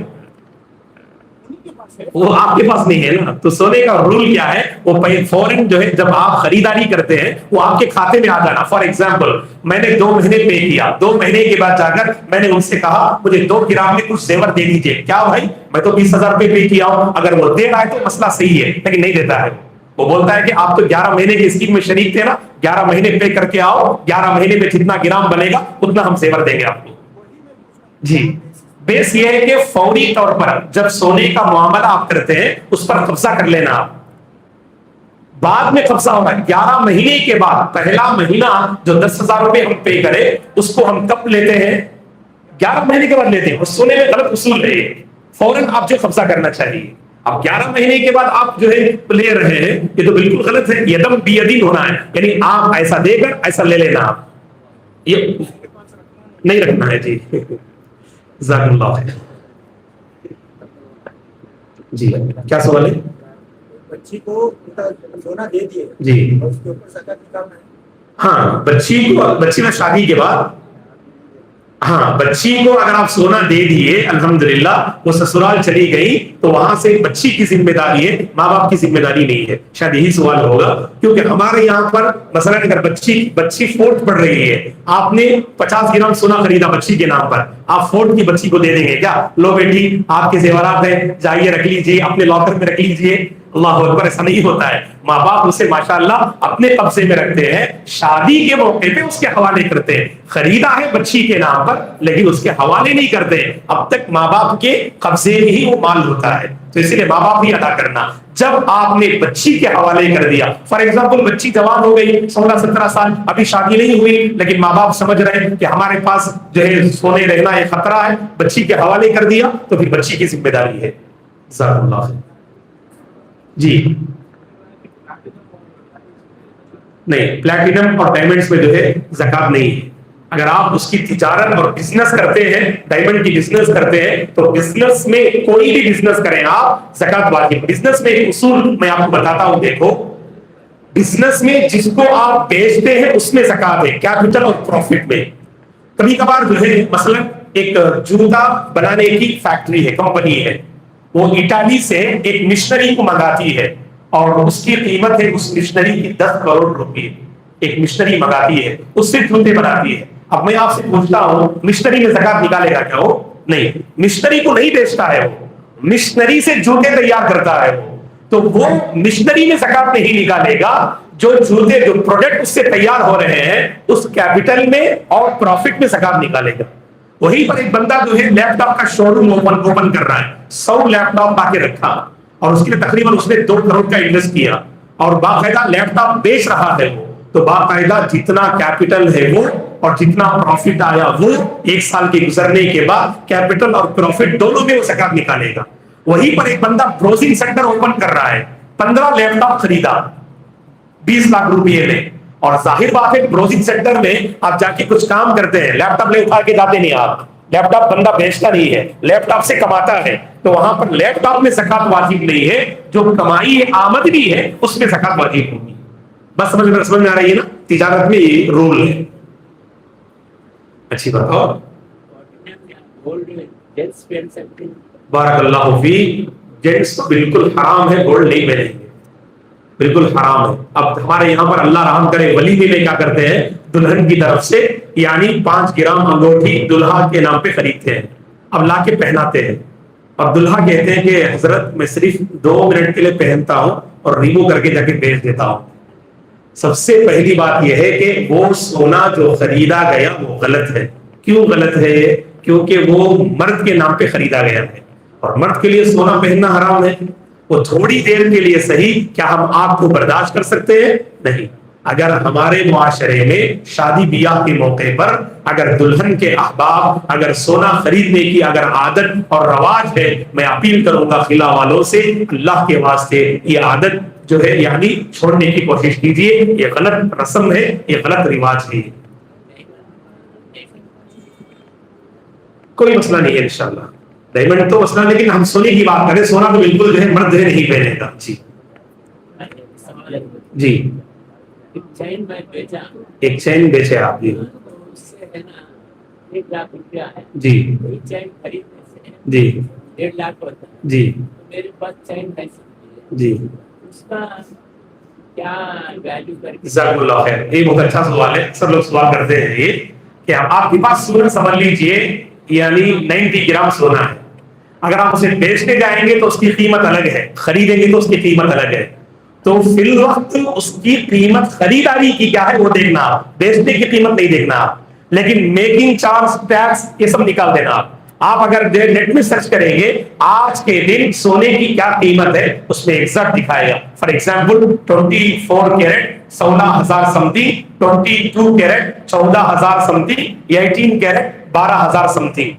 وہ آپ کے پاس نہیں ہے نا، تو سونے کا رول کیا ہے؟ وہ فوراً جو ہے جب آپ خریداری کرتے ہیں وہ آپ کے کھاتے میں آ جانا۔ فار ایگزامپل میں نے 2 مہینے پے کیا، 2 مہینے کے بعد جا کر میں نے ان سے کہا مجھے 2 گرام میں کچھ زیور دے دیجیے، کیا بھائی میں تو 20,000 روپے پے کیا ہوں، اگر وہ دے رہا ہے تو مسئلہ صحیح ہے، لیکن نہیں دیتا ہے، وہ بولتا ہے کہ آپ تو 11 مہینے کی اسکیم میں شریک تھے نا، 11 مہینے پے کر کے آؤ، 11 مہینے میں جتنا گرام بنے گا اتنا ہم زیور دیں گے آپ کو۔ جی بیس یہ ہے کہ فوری طور پر جب سونے کا معاملہ آپ کرتے ہیں اس پر قبضہ کر لینا، آپ بعد میں قبضہ ہونا ہے 11 مہینے کے بعد، پہلا مہینہ جو 10,000 روپے ہم پے کرے اس کو ہم کب لیتے ہیں؟ 11 مہینے کے بعد لیتے ہیں، اس سونے میں غلط اصول ہے، فوراً آپ جو قبضہ کرنا چاہیے، اب 11 مہینے کے بعد آپ جو ہے لے رہے ہیں، یہ تو بالکل غلط ہے، یدم بیدین ہونا ہے، یعنی آپ ایسا دے کر ایسا لے لینا، آپ یہ نہیں رکھنا ہے۔ جی جزاک اللہ خیر۔ جی کیا سوال ہے؟ بچی کو سونا دے دیے جی اور اس کے اوپر زکات نکالنا ہے. ہاں بچی میں شادی کے بعد ہاں بچی کو اگر آپ سونا دے دیے الحمدللہ وہ سسرال چلی گئی تو وہاں سے بچی کی ذمہ داری ہے, ماں باپ کی ذمہ داری نہیں ہے. شاید یہی سوال ہوگا کیونکہ ہمارے یہاں پر مثلا اگر بچی فورتھ پڑھ رہی ہے, آپ نے 50 گرام سونا خریدا بچی کے نام پر, آپ فورتھ کی بچی کو دے دیں گے کیا؟ لو بیٹی آپ کے زیورات ہیں, جائیے رکھ لیجیے اپنے لاکر میں رکھ لیجیے. اللہ اکبر, ایسا نہیں ہوتا ہے. ماں باپ اسے ماشاءاللہ اپنے قبضے میں رکھتے ہیں, شادی کے موقع پہ اس کے حوالے کرتے ہیں. خریدا ہے بچی کے نام پر لیکن اس کے حوالے نہیں کرتے, اب تک ماں باپ کے قبضے میں ہی وہ مال ہوتا ہے. تو اسی لیے ماں باپ ہی ادا کرنا. جب آپ نے بچی کے حوالے کر دیا, فار ایگزامپل بچی جوان ہو گئی 16-17 سال, ابھی شادی نہیں ہوئی, لیکن ماں باپ سمجھ رہے ہیں کہ ہمارے پاس جو ہے سونے رہنا یہ خطرہ ہے, بچی کے حوالے کر دیا, تو پھر بچی کی ذمہ داری ہے. جزاک اللہ خیر. جی نہیں, پلیٹینم اور ڈائمنڈز میں جو ہے زکات نہیں ہے. اگر آپ اس کی تجارت اور بزنس کرتے ہیں, ڈائمنڈ کی بزنس کرتے ہیں, تو بزنس میں کوئی بھی بزنس کریں آپ, زکات واجب. بزنس میں ایک اصول میں آپ کو بتاتا ہوں, دیکھو بزنس میں جس کو آپ بیچتے ہیں اس میں زکات ہے, کیپٹل اور پروفٹ میں. کبھی کبھار جو ہے مثلا ایک جوتا بنانے کی فیکٹری ہے, کمپنی ہے, وہ اٹالی سے ایک مشنری کو منگاتی ہے اور اس کی قیمت ہے اس مشنری کی 10 کروڑ روپے. ایک مشنری منگاتی ہے, اس سے جوتے بناتی ہے. اب میں آپ سے پوچھتا ہوں مشنری میں زکات نکالے گا کیا؟ وہ نہیں, مشنری کو نہیں بیچتا ہے, وہ مشنری سے جوتے تیار کرتا ہے وہ, تو وہ مشنری میں زکات نہیں نکالے گا. جو جوتے جو پروڈکٹ اس سے تیار ہو رہے ہیں اس کیپٹل میں اور پروفٹ میں زکات نکالے گا. وہیں پر ایک بندہ جو ہے لیپ ٹاپ کا شو روم اوپن کر رہا ہے, 100 لیپ ٹاپ لا کے رکھا اور اس کے لیے تقریباً اس نے 2 کروڑ کا انویسٹ کیا اور باقاعدہ لیپ ٹاپ بیچ رہا ہے وہ, تو باقاعدہ جتنا کیپٹل ہے وہ اور جتنا پروفٹ آیا وہ 1 سال کے گزرنے کے بعد کیپٹل اور پروفٹ دونوں میں وہ زکات نکالے گا. وہیں پر ایک بندہ بروزنگ سینٹر اوپن کر رہا ہے, 15 لیپ ٹاپ خریدا 20 لاکھ روپئے میں, اور ظاہر بات ہے بروزنگ سینٹر میں آپ جا کے کچھ کام کرتے ہیں, لیپ ٹاپ لے اٹھا کے جاتے نہیں, آپ لیپ ٹاپ بندہ بیچتا نہیں ہے, لیپ ٹاپ سے کماتا ہے, تو وہاں پر لیپ ٹاپ میں زکات واجب نہیں ہے. جو کمائی ہے آمدنی ہے اس میں زکات واجب ہوگی. بس سمجھ میں آ رہی ہے نا, تجارت میں یہ رول ہے. اچھی بات. اور بارک اللہ فی, جینٹس تو بالکل حرام ہے, گولڈ نہیں پہنیں گے, بالکل حرام ہے. اب ہمارے یہاں پر اللہ رحم کرے ولیمے میں کیا کرتے ہیں, دلہن کی طرف سے یعنی 5 گرام انگوٹھی دلہا کے نام پہ خریدتے ہیں, اب لا کے پہناتے ہیں. اب دلہا کہتے ہیں کہ حضرت میں صرف 2 منٹ کے لیے پہنتا ہوں اور ریمو کر کے جا کے بیچ دیتا ہوں. سب سے پہلی بات یہ ہے کہ وہ سونا جو خریدا گیا وہ غلط ہے. کیوں غلط ہے؟ کیونکہ وہ مرد کے نام پہ خریدا گیا ہے اور مرد کے لیے سونا پہننا حرام ہے. وہ تھوڑی دیر کے لیے صحیح, کیا ہم آپ کو برداشت کر سکتے ہیں؟ نہیں. اگر ہمارے معاشرے میں شادی بیاہ کے موقع پر اگر دلہن کے احباب اگر سونا خریدنے کی اگر عادت اور رواج ہے, میں اپیل کروں گا خلا والوں سے, اللہ کے واسطے یہ عادت جو ہے یعنی چھوڑنے کی کوشش کیجیے. یہ غلط رسم ہے, یہ غلط رواج ہے. کوئی مسئلہ نہیں ہے انشاءاللہ, ڈائمنڈ تو مسئلہ, لیکن ہم سونے کی بات کریں, سونا تو بالکل جو ہے مرد ہے نہیں پہنے گا. جی جی ایک چین بیچے آپ. جی 1 لاکھ روپیہ ہے جی چین خریدنے سے جی 1.5 لاکھ ہوتا ہے. جی میرے پاس چین پیسے جی اس کا کیا ویلیو کر کے. جزاک اللہ خیر, یہ بہت اچھا سوال ہے, سب لوگ سوال کرتے ہیں یہ کہ آپ کے پاس سونا سمجھ لیجئے یعنی 90 گرام سونا ہے. اگر آپ اسے بیچنے جائیں گے تو اس کی قیمت الگ ہے, خریدیں گے تو اس کی قیمت الگ ہے. تو فی الوقت اس کی قیمت خریداری کی کیا ہے وہ دیکھنا آپ, بیچنے کی قیمت نہیں دیکھنا آپ. لیکن میکنگ چارج, ٹیکس, یہ سب نکال دینا آپ. آپ اگر نیٹ میں سرچ کریں گے آج کے دن سونے کی کیا قیمت ہے اس میں ایگزیکٹ دکھائے گا. For example 24 carat 16,000 something, 22 carat 14,000 something, 18 carat 12,000 something.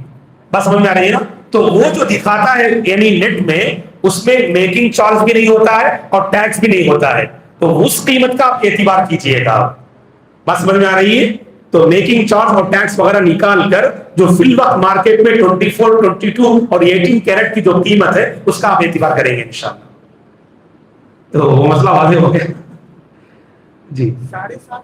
بس سمجھ میں آ رہی ہے نا. تو وہ جو دکھاتا ہے یعنی نیٹ میں اس میں میکنگ چارج بھی نہیں ہوتا ہے اور ٹیکس بھی نہیں ہوتا ہے, تو اس قیمت کا آپ اعتبار کیجئے گا. بس سمجھ میں آ رہی ہے. تو میکنگ چارج اور ٹیکس وغیرہ نکال کر جو فی الوقت مارکیٹ میں 24, 22 اور 18 کیرٹ کی جو قیمت ہے اس کا آپ اعتبار کریں گے انشاءاللہ. تو وہ مسئلہ واضح ہو گیا. جی 7.5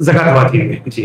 زکات واجب ہے. جی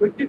22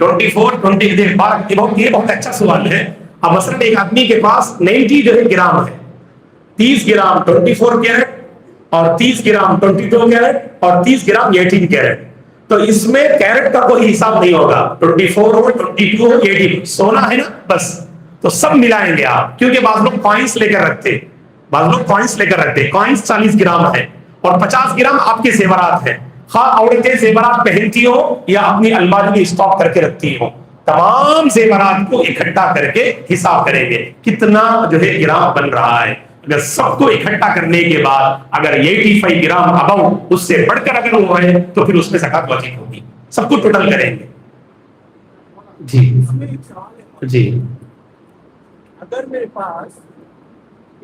24 20 یہ بہت اچھا سوال ہے. اب مثلاً ایک آدمی کے پاس 90 جو ہے گرام ہے, 30 گرام 24 کیرٹ اور 30 گرام 22 کیرٹ اور 30 گرام 18 کیرٹ. تو اس میں کیرٹ کا کوئی حساب نہیں ہوگا. 24 ہو 22 ہو 18 سونا ہے نا بس. تو سب ملائیں گے آپ, کیونکہ بعض لوگ کوائنس لے کر رکھتے, کوائنس 40 گرام ہے اور 50 گرام آپ کے زیورات ہیں. خواہ عورتیں زیورات پہنتی ہو یا اپنی الماری میں اسٹاک کر کے رکھتی ہو, تمام زیورات کو اکٹھا کر کے حساب کریں گے کتنا جو ہے گرام بن رہا ہے. اگر سب کو اکٹھا کرنے کے بعد اگر 85 گرام ابو اس سے بڑھ کر اگر وہ ہے تو پھر اس میں زکات واجب ہوگی. سب کو ٹوٹل کریں گے. جی اس میں ایک سوال ہے, جی اگر میرے پاس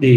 جی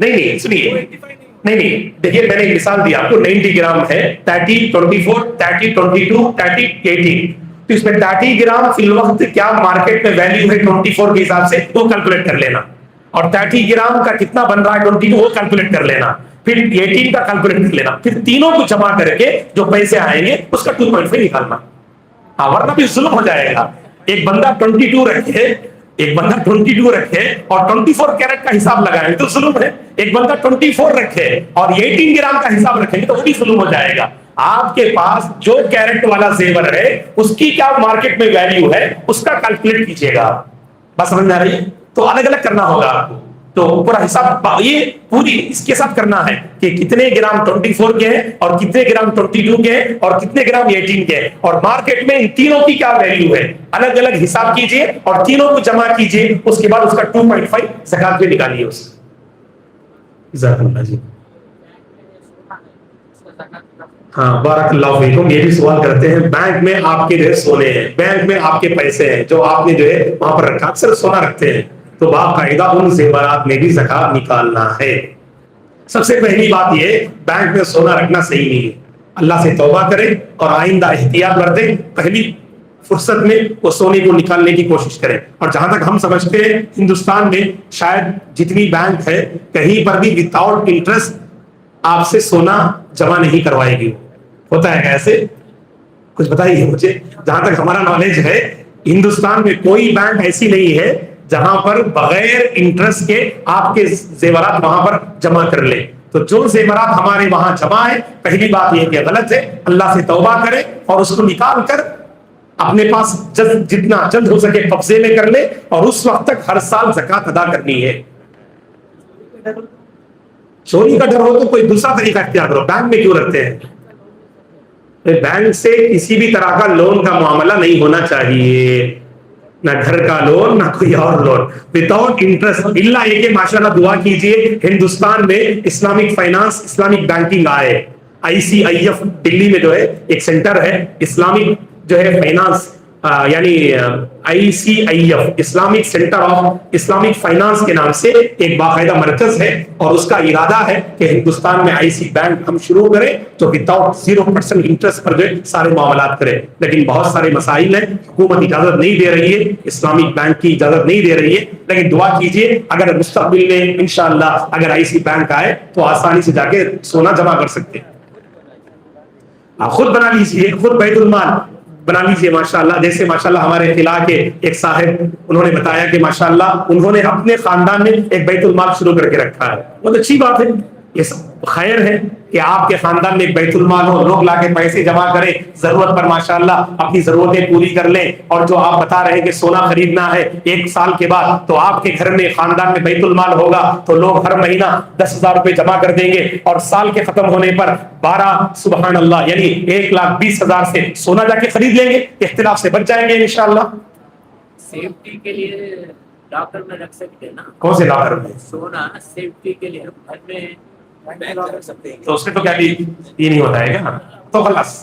نہیں سنیے, 85 نہیں دیکھیے میں نے ایک مثال دیا آپ کو. 90 گرام ہے 30 24 30 22 30 18. تو اس میں 30 گرام فی الوقت کیا مارکیٹ میں ویلیو ہے 24 کے حساب سے وہ کیلکولیٹ کر لینا, اور 30 گرام کا کتنا بن رہا ہے 22 وہ کیلکولیٹ کر لینا, پھر 18 کا کیلکولیٹ کر لینا, پھر تینوں کو جمع کر کے جو پیسے آئیں گے اس کا 2.5 نکالنا. ورنہ بھی ظلم ہو جائے گا. ایک بندہ 22 رکھے, ایک بندہ 22 رکھے اور 24 کیرٹ کا حساب لگائیں تو ظلم ہے. ایک بندہ 24 رکھے اور 18 گرام کا حساب رکھیں گے تو وہ بھی ظلم ہو جائے گا. آپ کے پاس جو کیرٹ والا زیور ہے اس کی کیا مارکیٹ میں ویلیو ہے اس کا کیلکولیٹ کیجیے گا. بس سمجھ میں آ رہی ہے؟ تو الگ الگ کرنا ہوگا آپ کو. تو پورا حساب یہ پوری اس کے ساتھ کرنا ہے کہ کتنے گرام 24 کے ہیں اور کتنے گرام 22 کے ہیں اور کتنے گرام 18 کے ہیں, اور مارکیٹ میں ان تینوں کی کیا ویلیو ہے. الگ الگ حساب کیجئے اور تینوں کو جمع کیجئے, اس کے بعد اس کا 2.5 زکات پہ نکالیے اس. جزاک اللہ جی. ہاں بارک اللہ فیکم. یہ بھی سوال کرتے ہیں بینک میں آپ کے جو ہے سونے ہیں, بینک میں آپ کے پیسے ہیں جو آپ نے جو ہے وہاں پر رکھا, اکثر سونا رکھتے ہیں, تو باقاعدہ ان زیورات میں بھی زکات نکالنا ہے. سب سے پہلی بات یہ بینک میں سونا رکھنا صحیح نہیں ہے. اللہ سے توبہ کریں اور آئندہ احتیاط برتیں. پہلی فرصت میں وہ سونے کو نکالنے کی کوشش کریں. اور جہاں تک ہم سمجھتے ہیں ہندوستان میں شاید جتنی بینک ہے کہیں پر بھی وداؤٹ انٹرسٹ آپ سے سونا جمع نہیں کروائے گی. ہوتا ہے ایسے؟ کچھ بتائیے مجھے. جہاں تک ہمارا نالج ہے ہندوستان میں کوئی بینک ایسی نہیں ہے جہاں پر بغیر انٹرسٹ کے آپ کے زیورات وہاں پر جمع کر لیں. تو جو زیورات ہمارے وہاں جمع ہے پہلی بات یہ کہ غلط ہے, اللہ سے توبہ کریں اور اس کو نکال کر اپنے پاس جتنا جلد ہو سکے قبضے میں کر لے, اور اس وقت تک ہر سال زکات ادا کرنی ہے. چوری کا ڈر ہو تو کوئی دوسرا طریقہ اختیار کرو, بینک میں کیوں رکھتے ہیں؟ بینک سے کسی بھی طرح کا لون کا معاملہ نہیں ہونا چاہیے, نہ گھر کا لون نہ کوئی اور لون, وداؤٹ انٹرسٹ. اللہ یہ کہ ماشاءاللہ دعا کیجئے ہندوستان میں اسلامک فائنانس اسلامک بینکنگ آئے. ICIF دلی میں جو ہے ایک سینٹر ہے اسلامک جو ہے فائنانس, یعنی ICIF Islamic centre of Islamic finance کے نام سے ایک باقاعدہ مرکز ہے, اور اس کا ارادہ ہے کہ ہندوستان میں IC بینک ہم شروع کریں تو وداؤٹ 0% انٹرسٹ پر جو ہے سارے معاملات کریں. لیکن بہت سارے مسائل ہیں, حکومت اجازت نہیں دے رہی ہے, اسلامک بینک کی اجازت نہیں دے رہی ہے. لیکن دعا کیجئے اگر مستقبل میں انشاءاللہ اگر IC بینک آئے تو آسانی سے جا کے سونا جمع کر سکتے ہیں. آپ خود بنا لیجئے, خود بیت المال بنا لیجئے ماشاءاللہ. جیسے ماشاءاللہ ہمارے خلا کے ایک صاحب انہوں نے بتایا کہ ماشاءاللہ انہوں نے اپنے خاندان میں ایک بیت المال شروع کر کے رکھا ہے. بہت اچھی بات ہے, یہ سب خیر ہے کہ آپ کے خاندان میں ایک بیت المال ہو, لوگ لا کے پیسے جمع کریں, ضرورت پر ماشاءاللہ اپنی ضرورتیں پوری کر لیں. اور جو آپ بتا رہے ہیں کہ سونا خریدنا ہے 1 سال کے بعد, تو آپ کے گھر میں خاندان میں بیت المال ہوگا تو لوگ ہر مہینہ 10,000 روپے جمع کر دیں گے, اور سال کے ختم ہونے پر 12 سبحان اللہ یعنی 1,20,000 سے سونا جا کے خرید لیں گے. اختلاف سے بچ جائیں گے انشاءاللہ. سیفٹی کے لیے لاکر میں رکھ سکتے ہیں نا. کون سے لاکر میں؟ سونا سیفٹی کے لیے گھر میں بینک رکھ سکتے ہیں. تو اس میں تو کیا یہ نہیں ہوتا ہے کیا؟ تو خلاص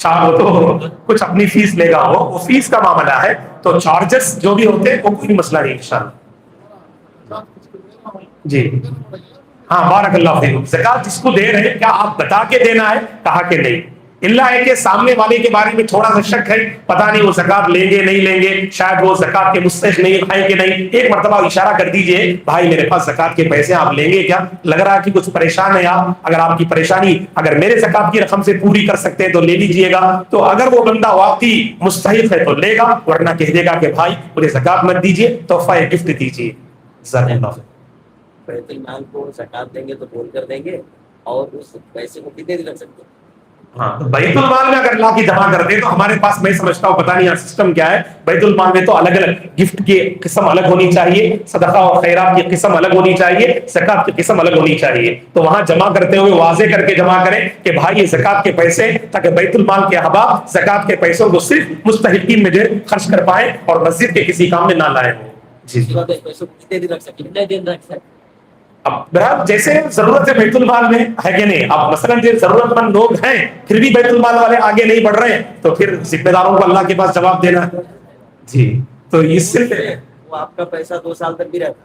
وہ تو کچھ اپنی فیس لے گا, وہ فیس کا معاملہ ہے. تو چارجز جو بھی ہوتے ہیں وہ کوئی مسئلہ نہیں انشاءاللہ. جی ہاں بارک اللہ فیکم، زکات جس کو دے رہے ہیں کیا آپ بتا کے دینا ہے؟ کہا کہ نہیں، اللہ ہے کہ سامنے والے کے بارے میں تھوڑا سا شک ہے، پتہ نہیں وہ زکات لیں گے نہیں لیں گے، شاید وہ زکات کے مستحق نہیں کھائیں گے نہیں، ایک مرتبہ اشارہ کر دیجئے بھائی میرے پاس زکات کے پیسے آپ لیں گے کیا؟ لگ رہا ہے کہ کچھ پریشان ہے آپ، اگر آپ کی پریشانی اگر میرے زکات کی رقم سے پوری کر سکتے ہیں تو لے لیجئے گا، تو اگر وہ بندہ واقعی مستحق ہے تو لے گا، ورنہ کہہ دے گا کہ بھائی مجھے زکات مت دیجئے، تحفہ گفٹ دیجئے. جزاک اللہ خیر. بیت المال کو زکات دیں گے تو بول کر دیں گے اور اس پیسے کو کتنے دن رکھ سکتے ہیں؟ ہاں بیت المال میں اگر لا کے جمع کرتے ہیں تو ہمارے پاس میں سمجھتا ہوں پتہ نہیں یہاں سسٹم کیا ہے، بیت المال میں تو الگ الگ گفٹ کی قسم الگ ہونی چاہیے، صدقہ اور خیرات کی قسم الگ ہونی چاہیے، زکات کی قسم الگ ہونی چاہیے، تو وہاں جمع کرتے ہوئے واضح کر کے جمع کریں کہ بھائی یہ زکات کے پیسے، تاکہ بیت المال کے احباب زکات کے پیسوں کو صرف مستحقین میں جو خرچ کر پائیں اور مسجد کے کسی کام میں نہ لائیں. جی پیسوں کو کتنے دن رکھ سکتے، کتنے دن رکھ سکتے؟ اب بہرحال جیسے ضرورت ہے بیت المال میں ہے کہ نہیں، اب مثلا جو ضرورت مند لوگ ہیں پھر بھی بیت المال والے آگے نہیں بڑھ رہے ہیں تو پھر ذمہ داروں کو اللہ کے پاس جواب دینا ہے. جی تو اس سے وہ آپ کا پیسہ 2 سال تک بھی رہتا،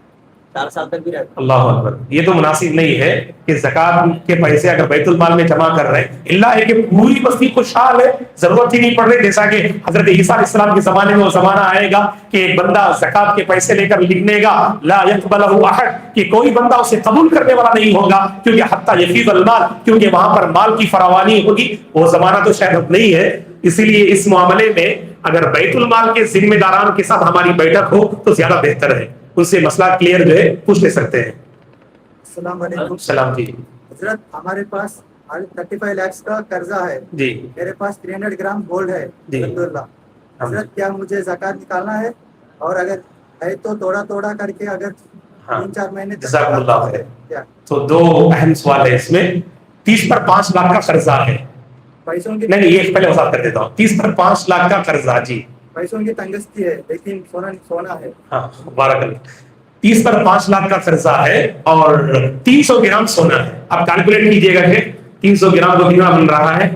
4 سال تک بھی رہتا. اللہ اکبر، یہ تو مناسب نہیں ہے کہ زکات کے پیسے اگر بیت المال میں جمع کر رہے ہیں، اللہ ہے کہ پوری بستی خوشحال ہے، ضرورت ہی نہیں پڑ رہی، جیسا کہ حضرت عیسیٰ علیہ السلام کے زمانے میں وہ زمانہ آئے گا کہ ایک بندہ زکات کے پیسے لے کر لکھنے گا لا يقبلہ احد، کہ کوئی بندہ اسے قبول کرنے والا نہیں ہوگا، کیونکہ حتی یفیض المال، کیونکہ وہاں پر مال کی فراوانی ہوگی. وہ زمانہ تو شاید اب نہیں ہے، اسی لیے اس معاملے میں اگر بیت المال کے ذمہ داران کے ساتھ ہماری بیٹھک ہو تو زیادہ بہتر ہے، ان سے مسئلہ کلیئر جو ہے پوچھ لے سکتے ہیں. السلام علیکم. سلام. جی حضرت ہمارے پاس 35 لاکھ کا قرضہ ہے، جی میرے پاس 300 گرام گولڈ ہے جی. الحمدللہ. حضرت کیا مجھے زکات نکالنا ہے؟ اور اگر ہے تو توڑا توڑا کر کے اگر 3-4 مہینے تک جزاک اللہ خیر. کیا تو دو اہم سوال ہے اس میں. 30 پر 5 لاکھ کا قرضہ ہے، پیسوں کی نہیں یہ پہلے وضاحت کر دیتا ہوں. 30 پر 5 لاکھ کا قرضہ. جی پیسوں کی تنگستی ہے لیکن سونا ہے. ہاں بارک اللہ. 30 پر 5 لاکھ کا قرضہ ہے اور 300 گرام سونا ہے. آپ کیلکولیٹ کیجئے گا کہ 300 گرام کو کتنا بن رہا ہے،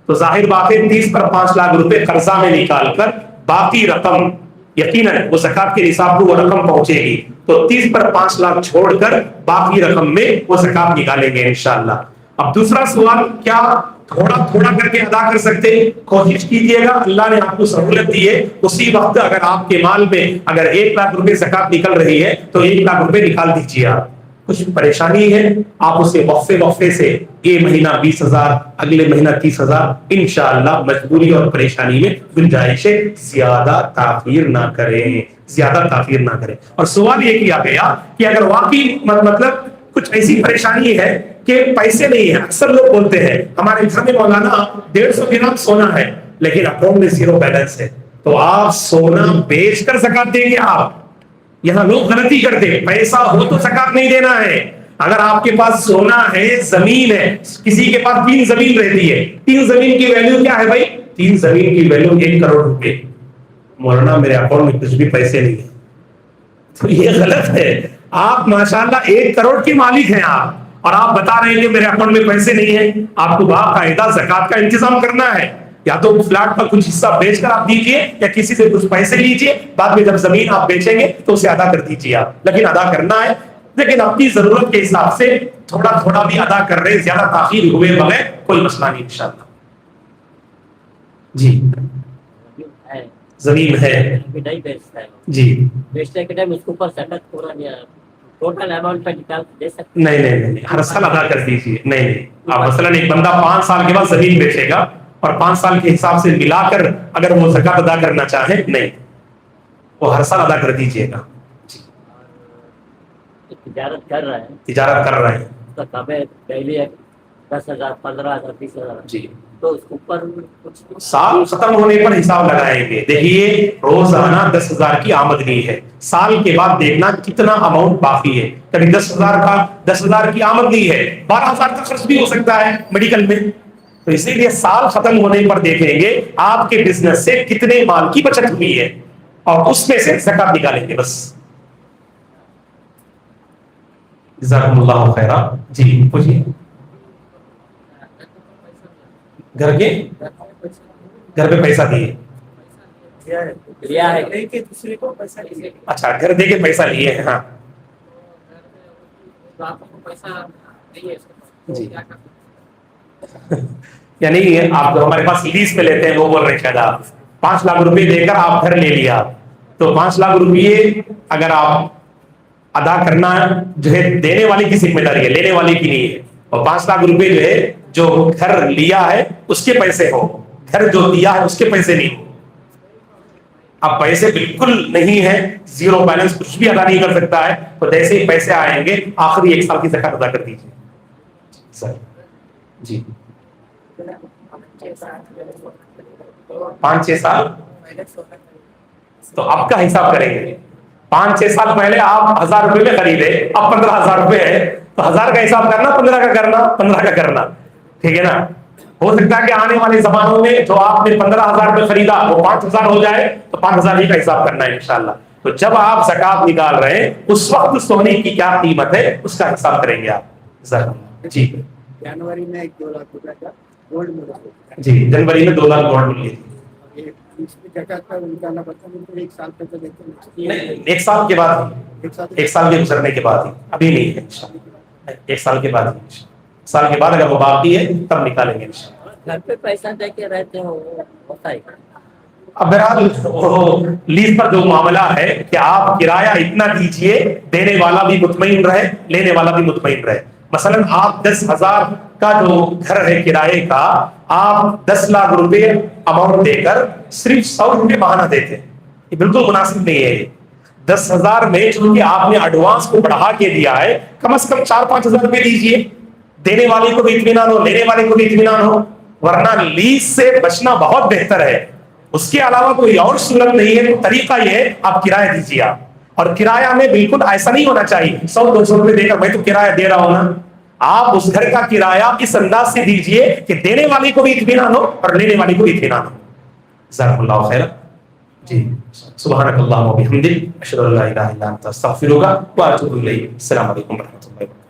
تو ظاہر بات ہے 30 پر 5 لاکھ روپے قرضہ میں نکال کر باقی رقم یقیناً وہ زکات کے نصاب کو وہ رقم پہنچے گی، تو 30 پر 5 لاکھ چھوڑ کر باقی رقم میں وہ زکات نکالیں گے انشاءاللہ. اب دوسرا سوال، کیا تھوڑا تھوڑا کر کے ادا کر سکتے؟ کوشش کیجئے گا، اللہ نے آپ کو سہولت دی ہے، اسی وقت اگر آپ کے مال میں اگر 1 لاکھ روپے زکات نکل رہی ہے تو 1 لاکھ روپے نکال دیجئے. آپ کچھ پریشانی ہے آپ اسے وقفے سے یہ مہینہ 20,000 اگلے مہینہ 30,000 انشاءاللہ مجبوری اور پریشانی میں گنجائش ہے، زیادہ تاخیر نہ کریں، زیادہ تاخیر نہ کریں. اور سوال یہ کیا گیا کہ اگر واقعی مطلب کچھ ایسی پریشانی ہے کہ پیسے نہیں ہیں، اکثر لوگ بولتے ہیں ہمارے گھر میں مولانا 150 گرام سونا ہے لیکن اکاؤنٹ میں 0 بیلنس ہے، تو آپ سونا بیچ کر زکات دیں گے؟ آپ یہاں لوگ غلطی کرتے ہیں، پیسہ ہو تو زکات نہیں دینا ہے. اگر آپ کے پاس سونا ہے، زمین ہے، کسی کے پاس 3 زمین رہتی ہے، 3 زمین کی ویلیو کیا ہے بھائی؟ 3 زمین کی ویلیو 1 کروڑ روپے. مولانا میرے اکاؤنٹ میں کچھ بھی پیسے نہیں ہیں، تو یہ غلط ہے. آپ ماشاءاللہ 1 کروڑ کے مالک ہیں آپ، اور آپ بتا رہے ہیں کہ میرے اکاؤنٹ میں پیسے نہیں ہیں. آپ کو باقاعدہ زکات کا انتظام کرنا ہے، یا تو فلیٹ کا کچھ حصہ بیچ کر آپ دیجئے یا کسی سے کچھ پیسے لیجئے، بعد میں جب زمین آپ بیچیں گے تو اسے ادا کر دیجئے آپ، لیکن ادا کرنا ہے. لیکن اپنی ضرورت کے حساب سے تھوڑا تھوڑا بھی ادا کر رہے، زیادہ تاخیر ہوئے بغیر کوئی مسئلہ نہیں انشاءاللہ. جی زمین ہے نہیں بیچتا ہے، جی بیچنے کے ٹائم اس کے اوپر زکات پورا ٹوٹل اماؤنٹ پہ نکال دے سکتے؟ نہیں ہر سال ادا کر دیجیے. نہیں آپ مثلا ایک بندہ 5 سال کے بعد زمین بیچے گا اور 5 سال کے حساب سے ملا کر اگر وہ زکات ادا کرنا چاہے، نہیں، وہ ہر سال ادا کر دیجیے گا. تجارت کر رہا ہے، تجارت کر رہے ہیں تو ہمیں ڈیلی 10,000 15,000 20,000 جی، تو اس کے اوپر کچھ سال ختم ہونے پر حساب لگائیں گے. دیکھیے روزانہ 10,000 کی آمدنی ہے، سال کے بعد دیکھنا کتنا اماؤنٹ باقی ہے. کبھی 10,000 کی آمدنی ہے، 12,000 کا خرچ بھی ہو سکتا ہے میڈیکل میں، تو اسی لیے سال ختم ہونے پر دیکھیں گے آپ کے بزنس سے کتنے مال کی بچت ہوئی ہے اور اس میں سے زکات نکالیں گے بس. جزاکم اللہ خیرا. جی پوچھیے. گھر پہ پیسہ دیے؟ لیا ہے لے کے دوسرے کو پیسہ لیے. اچھا گھر دے کے پیسہ لیے ہیں. ہاں تو آپ کو جی یعنی آپ جو ہمارے پاس لیز پہ لیتے ہیں وہ بول رہے ہیں شاید آپ 5 لاکھ روپے دے کر آپ گھر لے لیا تو 5 لاکھ روپے اگر آپ ادا کرنا جو ہے دینے والے کی ذمہ داری ہے, لینے والے کی نہیں ہے. اور 5 لاکھ روپے جو ہے جو گھر لیا ہے اس کے پیسے ہو, گھر جو دیا ہے اس کے پیسے نہیں ہو. اب پیسے بالکل نہیں ہے, زیرو بیلنس, کچھ بھی ادا نہیں کر سکتا ہے, تو جیسے ہی پیسے آئیں گے آخری 1 سال کی زکات ادا کر دیجیے سر. جی 5-6 سال تو آپ کا حساب کریں گے. 5-6 سال پہلے آپ 1000 روپے میں خریدے, اب 15,000 روپے ہے تو 1000 کا حساب کرنا, 15 کا کرنا, 15 کا کرنا, ٹھیک ہے نا. ہو سکتا ہے کہ آنے والے زمانوں میں جو آپ نے 15,000 روپے خریدا وہ 5,000 ہو جائے تو 5,000 ہی کا حساب کرنا ہے انشاءاللہ. تو جب آپ زکات نکال رہے ہیں اس وقت سونے کی کیا قیمت ہے اس کا حساب کریں گے آپ. جی جنوری میں 2 لاکھ روپے کا گولڈ ملا, جی جنوری میں 2 لاکھ گولڈ ملی تھی. ایک سال تک تو دیکھتے نہیں, 1 سال کے بعد, 1 سال کے گزرنے کے بعد ہی, ابھی نہیں ہے انشاءاللہ. 1 سال کے بعد, 1 سال کے بعد اگر وہ باقی ہے تب نکالیں گے انشاءاللہ. گھر پہ پیسہ دے کے رہتے ہو ہوتا ہے. اب بہرحال لیز پر جو معاملہ ہے کہ آپ کرایہ اتنا دیجئے, دینے والا بھی مطمئن رہے, لینے والا بھی مطمئن رہے. مثلا آپ 10,000 کا جو گھر ہے کرائے کا, آپ 10 لاکھ روپے اماؤنٹ دے کر صرف 100 روپے بہانہ دیتے, یہ بالکل مناسب نہیں ہے. 10,000 میں چونکہ آپ نے ایڈوانس کو بڑھا کے دیا ہے, کم از کم 4-5 ہزار روپے دیجئے, دینے والے کو بھی اطمینان ہو, لینے والے کو بھی اطمینان ہو, ورنہ لیز سے بچنا بہت بہتر ہے. اس کے علاوہ کوئی اور صورت نہیں ہے, تو طریقہ یہ ہے آپ کرایہ دیجیے. آپ اور کرایہ میں بالکل ایسا نہیں ہونا چاہیے 100-200 روپے دے کر میں تو کرایہ دے رہا ہوں نا. آپ اس گھر کا کرایہ اس انداز سے دیجئے کہ دینے والے کو بھی اطمینان ہو اور لینے والے کو بھی اطمینان ہو. جزاک اللہ خیر. جی سبحانک اللہم و بحمدک اشہد ان لا الہ الا انت استغفرک و اتوب الیک. السلام علیکم ورحمۃ اللہ وبرکاتہ.